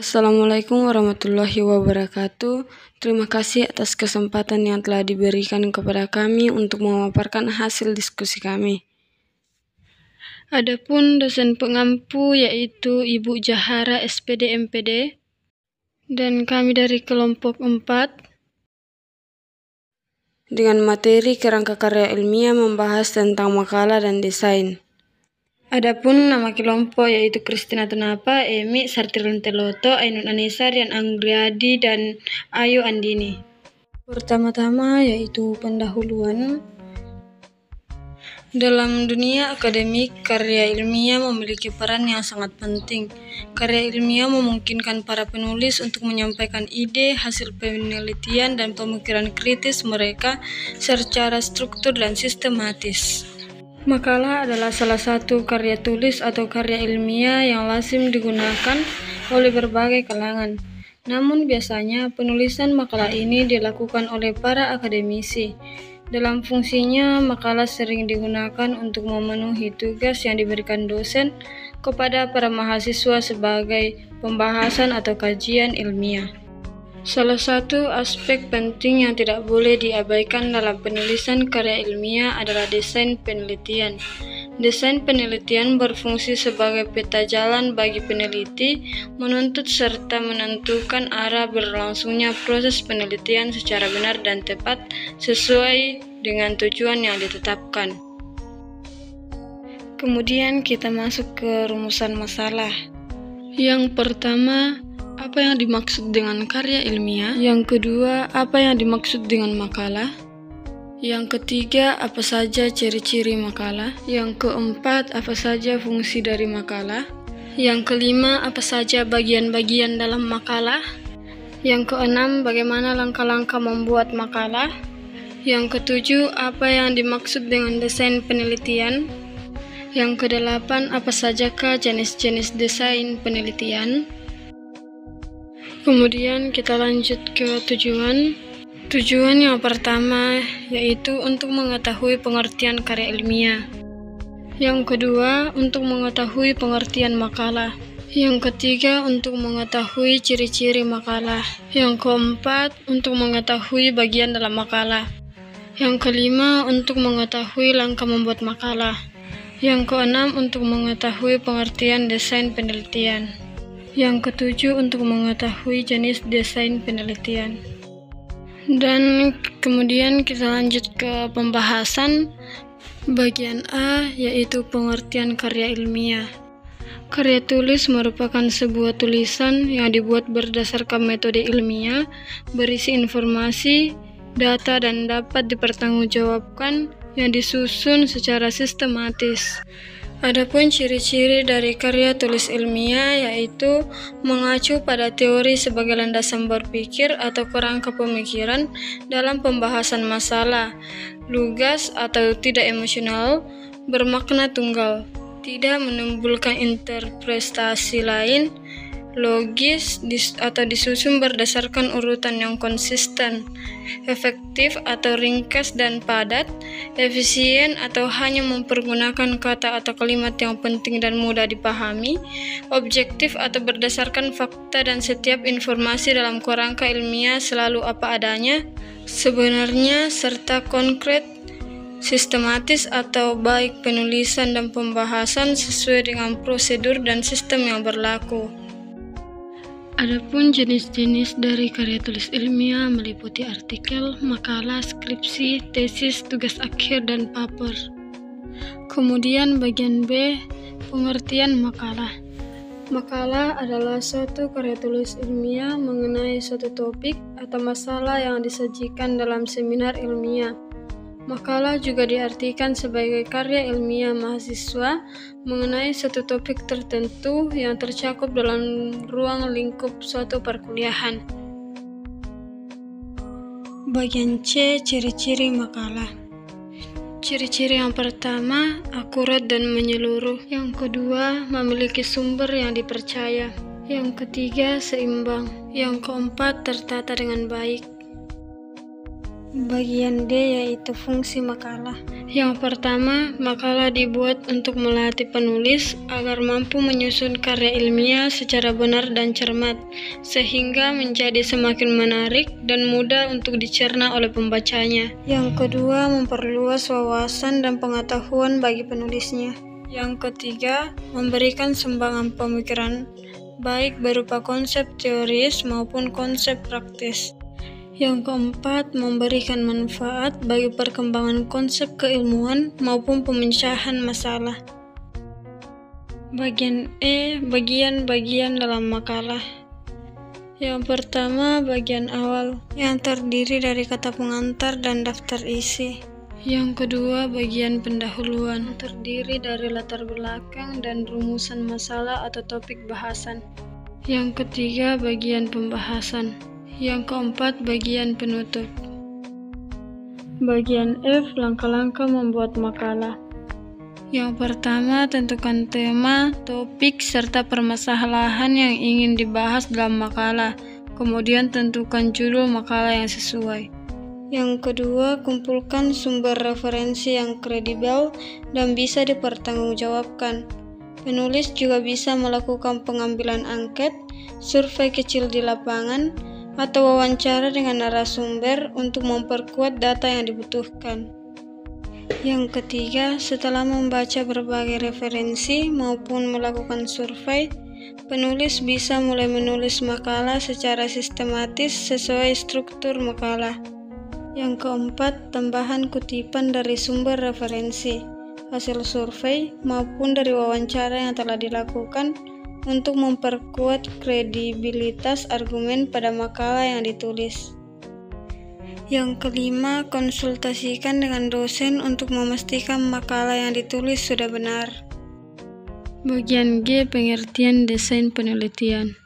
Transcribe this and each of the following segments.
Assalamualaikum warahmatullahi wabarakatuh. Terima kasih atas kesempatan yang telah diberikan kepada kami untuk memaparkan hasil diskusi kami. Adapun dosen pengampu yaitu Ibu Jahara SPD MPD dan kami dari kelompok 4 dengan materi kerangka karya ilmiah membahas tentang makalah dan desain. Adapun nama kelompok yaitu Christina Tunapa, Emi, Sartirun Teloto, Ainun Anissa, Rian Anggriadi, dan Ayu Andini. Pertama-tama yaitu pendahuluan. Dalam dunia akademik, karya ilmiah memiliki peran yang sangat penting. Karya ilmiah memungkinkan para penulis untuk menyampaikan ide, hasil penelitian, dan pemikiran kritis mereka secara struktur dan sistematis. Makalah adalah salah satu karya tulis atau karya ilmiah yang lazim digunakan oleh berbagai kalangan. Namun biasanya penulisan makalah ini dilakukan oleh para akademisi. Dalam fungsinya, makalah sering digunakan untuk memenuhi tugas yang diberikan dosen kepada para mahasiswa sebagai pembahasan atau kajian ilmiah. Salah satu aspek penting yang tidak boleh diabaikan dalam penulisan karya ilmiah adalah desain penelitian. Desain penelitian berfungsi sebagai peta jalan bagi peneliti, menuntut serta menentukan arah berlangsungnya proses penelitian secara benar dan tepat sesuai dengan tujuan yang ditetapkan. Kemudian kita masuk ke rumusan masalah. Yang pertama, apa yang dimaksud dengan karya ilmiah? Yang kedua, apa yang dimaksud dengan makalah? Yang ketiga, apa saja ciri-ciri makalah? Yang keempat, apa saja fungsi dari makalah? Yang kelima, apa saja bagian-bagian dalam makalah? Yang keenam, bagaimana langkah-langkah membuat makalah? Yang ketujuh, apa yang dimaksud dengan desain penelitian? Yang kedelapan, apa sajakah jenis-jenis desain penelitian? Kemudian kita lanjut ke tujuan. Tujuan yang pertama yaitu untuk mengetahui pengertian karya ilmiah. Yang kedua, untuk mengetahui pengertian makalah. Yang ketiga, untuk mengetahui ciri-ciri makalah. Yang keempat, untuk mengetahui bagian dalam makalah. Yang kelima, untuk mengetahui langkah membuat makalah. Yang keenam, untuk mengetahui pengertian desain penelitian. Yang ketujuh, untuk mengetahui jenis desain penelitian. Dan kemudian kita lanjut ke pembahasan bagian A, yaitu pengertian karya ilmiah. Karya tulis merupakan sebuah tulisan yang dibuat berdasarkan metode ilmiah, berisi informasi, data, dan dapat dipertanggungjawabkan yang disusun secara sistematis. Adapun ciri-ciri dari karya tulis ilmiah yaitu mengacu pada teori sebagai landasan berpikir atau kerangka pemikiran dalam pembahasan masalah, lugas atau tidak emosional, bermakna tunggal, tidak menimbulkan interpretasi lain, logis atau disusun berdasarkan urutan yang konsisten, efektif atau ringkas dan padat, efisien atau hanya mempergunakan kata atau kalimat yang penting dan mudah dipahami, objektif atau berdasarkan fakta dan setiap informasi dalam kerangka ilmiah selalu apa adanya, sebenarnya, serta konkret, sistematis atau baik penulisan dan pembahasan sesuai dengan prosedur dan sistem yang berlaku. Adapun jenis-jenis dari karya tulis ilmiah meliputi artikel, makalah, skripsi, tesis, tugas akhir, dan paper. Kemudian bagian B, pengertian makalah. Makalah adalah suatu karya tulis ilmiah mengenai suatu topik atau masalah yang disajikan dalam seminar ilmiah. Makalah juga diartikan sebagai karya ilmiah mahasiswa mengenai suatu topik tertentu yang tercakup dalam ruang lingkup suatu perkuliahan. Bagian C, ciri-ciri makalah. Ciri-ciri yang pertama, akurat dan menyeluruh. Yang kedua, memiliki sumber yang dipercaya. Yang ketiga, seimbang. Yang keempat, tertata dengan baik. Bagian D yaitu fungsi makalah. Yang pertama, makalah dibuat untuk melatih penulis agar mampu menyusun karya ilmiah secara benar dan cermat, sehingga menjadi semakin menarik dan mudah untuk dicerna oleh pembacanya. Yang kedua, memperluas wawasan dan pengetahuan bagi penulisnya. Yang ketiga, memberikan sumbangan pemikiran, baik berupa konsep teoris maupun konsep praktis. Yang keempat, memberikan manfaat bagi perkembangan konsep keilmuan maupun pemecahan masalah. Bagian E, bagian-bagian dalam makalah. Yang pertama, bagian awal, yang terdiri dari kata pengantar dan daftar isi. Yang kedua, bagian pendahuluan, terdiri dari latar belakang dan rumusan masalah atau topik bahasan. Yang ketiga, bagian pembahasan. Yang keempat, bagian penutup. Bagian F, langkah-langkah membuat makalah. Yang pertama, tentukan tema, topik, serta permasalahan yang ingin dibahas dalam makalah. Kemudian tentukan judul makalah yang sesuai. Yang kedua, kumpulkan sumber referensi yang kredibel dan bisa dipertanggungjawabkan. Penulis juga bisa melakukan pengambilan angket, survei kecil di lapangan, atau wawancara dengan narasumber untuk memperkuat data yang dibutuhkan. Yang ketiga, setelah membaca berbagai referensi maupun melakukan survei, penulis bisa mulai menulis makalah secara sistematis sesuai struktur makalah. Yang keempat, tambahan kutipan dari sumber referensi, hasil survei, maupun dari wawancara yang telah dilakukan untuk memperkuat kredibilitas argumen pada makalah yang ditulis. Yang kelima, konsultasikan dengan dosen untuk memastikan makalah yang ditulis sudah benar. Bagian G, pengertian desain penelitian.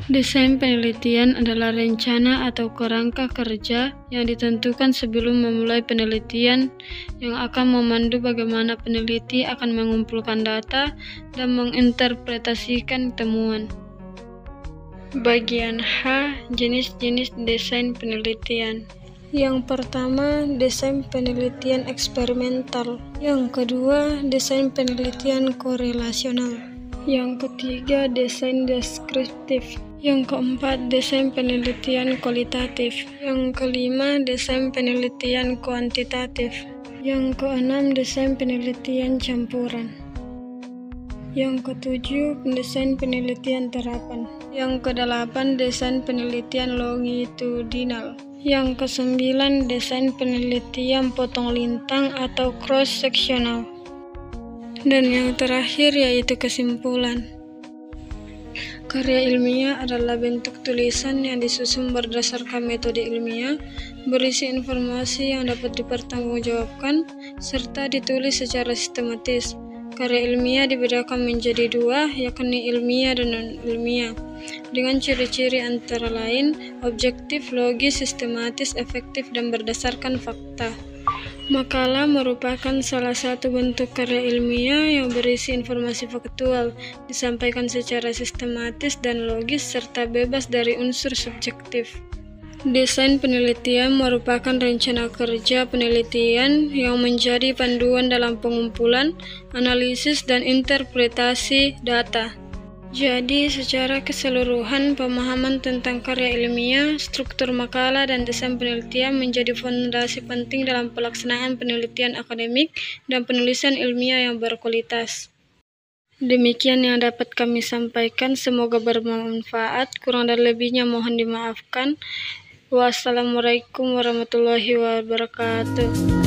Desain penelitian adalah rencana atau kerangka kerja yang ditentukan sebelum memulai penelitian yang akan memandu bagaimana peneliti akan mengumpulkan data dan menginterpretasikan temuan. Bagian H, jenis-jenis desain penelitian. Yang pertama, desain penelitian eksperimental. Yang kedua, desain penelitian korelasional. Yang ketiga, desain deskriptif. Yang keempat, desain penelitian kualitatif. Yang kelima, desain penelitian kuantitatif. Yang keenam, desain penelitian campuran. Yang ketujuh, desain penelitian terapan. Yang kedelapan, desain penelitian longitudinal. Yang kesembilan, desain penelitian potong lintang atau cross-sectional. Dan yang terakhir yaitu kesimpulan. Karya ilmiah adalah bentuk tulisan yang disusun berdasarkan metode ilmiah, berisi informasi yang dapat dipertanggungjawabkan, serta ditulis secara sistematis. Karya ilmiah dibedakan menjadi dua, yakni ilmiah dan non-ilmiah, dengan ciri-ciri antara lain objektif, logis, sistematis, efektif, dan berdasarkan fakta. Makalah merupakan salah satu bentuk karya ilmiah yang berisi informasi faktual, disampaikan secara sistematis dan logis, serta bebas dari unsur subjektif. Desain penelitian merupakan rencana kerja penelitian yang menjadi panduan dalam pengumpulan, analisis, dan interpretasi data. Jadi, secara keseluruhan, pemahaman tentang karya ilmiah, struktur makalah, dan desain penelitian menjadi fondasi penting dalam pelaksanaan penelitian akademik dan penulisan ilmiah yang berkualitas. Demikian yang dapat kami sampaikan, semoga bermanfaat. Kurang dan lebihnya mohon dimaafkan. Wassalamualaikum warahmatullahi wabarakatuh.